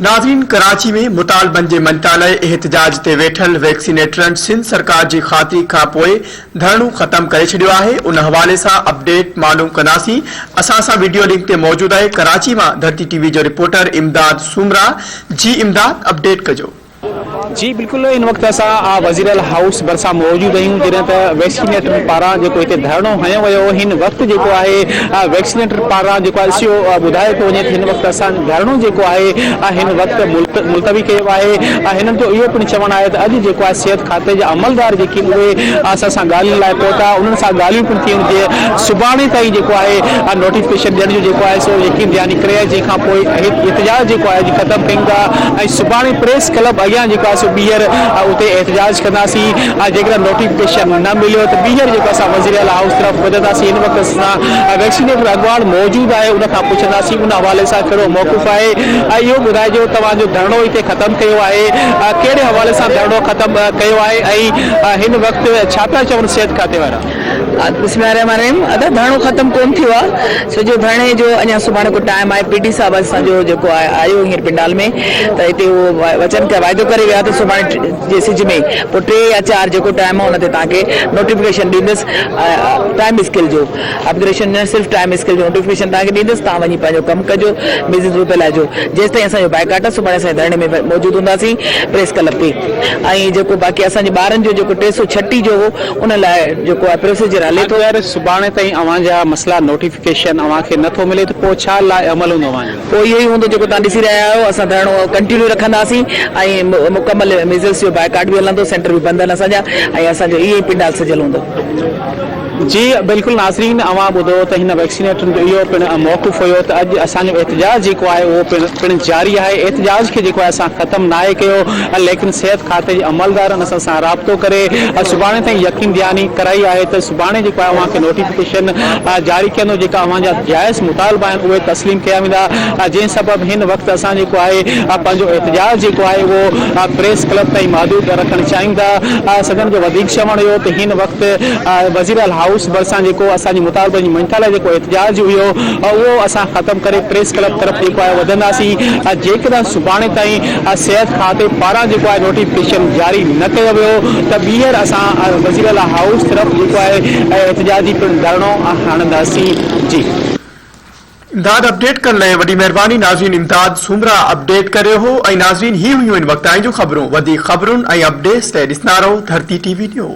नाज़रीन, कराची में मुतालबन जे मंत्रालय एहतजाज ते वेठल वैक्सीनेटरनि सिंध सरकार जी ख़ातिरी खां पोइ धरणो ख़त्म करे छॾियो आहे। उन हवाले सां अपडेट मालूम कंदासीं। असां सां वीडियो लिंक ते मौजूद आहे कराची मां धरती टीवी जो रिपोर्टर इमदाद सुमरा। जी इमदाद, अपडेट कजो। जी बिल्कुल, इन वक्त असां वज़ीर हाउस भरिसां मौजूद आहियूं जॾहिं त वैक्सीनेटर पारां जेको हिते धरणो हयो वियो। हिन वक्त जेको आहे वैक्सीनेटर पारां जेको आहे इहो ॿुधाए थो वञे त हिन वक्त असां धरणो जेको आहे हिन वक्त मुलतवी कयो आहे। हिननि जो इहो पिणु चवणु आहे त अॼु जेको आहे सिहत खाते जा अमलदार जेके उहे असां सां ॻाल्हियुनि लाइ पहुता, उन्हनि सां ॻाल्हियूं पिणु थियूं जे सुभाणे ताईं जेको आहे नोटिफिकेशन ॾियण जो जेको आहे सो यकीन ॾियानी करे, जंहिंखां पोइ एहतजाज जेको आहे ख़त्मु कयूं था ऐं सुभाणे प्रेस क्लब अॻियां जेको आहे ॿीहर उते एहतजाज कंदासीं। जेकर नोटिफिकेशन न मिलियो त ॿीहर जेको असां वज़ीर आला हाउस तरफ़ वधंदासीं। हिन वक़्तु असां वैक्सीनेटर अॻवान मौजूद आहे, उनखां पुछंदासीं उन हवाले सां कहिड़ो मौक़िफ़ आहे ऐं इहो ॿुधाइजो तव्हांजो धरणो हिते ख़त्मु कयो आहे, कहिड़े हवाले सां धरणो ख़त्मु कयो आहे ऐं हिन वक़्तु छा पिया चवनि सिहत खाते वारा? बिस्मिल्लाहिर्रहमानिर्रहीम। अदा धरणो ख़त्म कोन थियो आहे, छो जो धरणे जो अञा सुभाणे को टाइम आहे। पीडी साहब असांजो जेको आहे आयो हींअर पिंडाल में, त हिते उहो वचन का वाइदो करे विया त सुभाणे जे सिज में पोइ 3 या 4 जेको टाइम आहे हुन ते तव्हांखे नोटिफिकेशन ॾींदुसि। टाइम स्केल जो अपग्रेडेशन न सिर्फ़ु टाइम स्केल जो नोटिफिकेशन तव्हांखे ॾींदुसि। तव्हां वञी पंहिंजो कमु कजो बिज़नेस रुपए लाइ जो। जेसि ताईं असांजो बाइकाट आहे, सुभाणे असां धरणे में मौजूदु हूंदासीं प्रेस क्लब ते। ऐं जेको बाक़ी असांजे ॿारनि जो जेको 336 जो हो उन लाइ जेको आहे प्रोसीजर हले थो। अगरि सुभाणे ताईं अव्हांजा मसला नोटिफिकेशन अव्हांखे नथो मिले त पोइ छा लाइ अमल हूंदो? पोइ इहो ई हूंदो जेको तव्हां ॾिसी रहिया आहियो। असां धरणो कंटिन्यू रखंदासीं ऐं मुकमल मेज़र्स जो बाइकाट बि हलंदो, सेंटर बि बंदि आहिनि असांजा, ऐं असांजो इहो ई पिंडाल सजल हूंदो। जी बिल्कुलु नाज़रीन, अवां ॿुधो त हिन वैक्सीनेटरनि जो इहो पिणु मौक़िफ़ हुयो त अॼु असांजो एहतजाज जेको आहे उहो पिणु जारी आहे। एहतजाज खे जेको आहे असां ख़त्मु नाहे कयो, लेकिन सिहत खाते जे अमलदारनि असां सां राब्तो करे सुभाणे ताईं यकीन ॾियानी कराई आहे त सुभाणे जेको आहे अव्हांखे नोटिफिकेशन जारी कंदो। जेका अव्हांजा जाइज़ मुतालबा आहिनि उहे तस्लीम कया वेंदा, जंहिं सबबु हिन वक़्तु असां जेको आहे पंहिंजो एहतजाज जेको आहे उहो प्रेस क्लब ताईं महदूद रखणु चाहियूं था। सदन जो वधीक चवणु हुयो त हिन वक़्तु वज़ीर आला हाउस भरिसां जेको असांजी मुतालबे जी मंत्रालय जेको एहतजाज हुयो उहो असां ख़त्मु करे प्रेस क्लब तरफ़ जेको आहे वधंदासीं। जेकॾहिं सुभाणे ताईं सिहत खाते पारां जेको आहे नोटिफिकेशन जारी न कयो वियो त ॿीहर असां वज़ीर आला हाउस तरफ़ जेको आहे एहतजाजी पिणु धरणो हणंदासीं। जी इमदाद, अपडेट करण लाइ वॾी महिरबानी। नाज़रीन, इमदाद सुमरा अपडेट करियो हो। ऐं नाज़रीन, ही हुयूं इन वक़्त जूं ख़बरूं। वधीक ख़बरुनि ऐं अपडेट्स लाइ ॾिसंदा रहो धरती टीवी न्यूज़।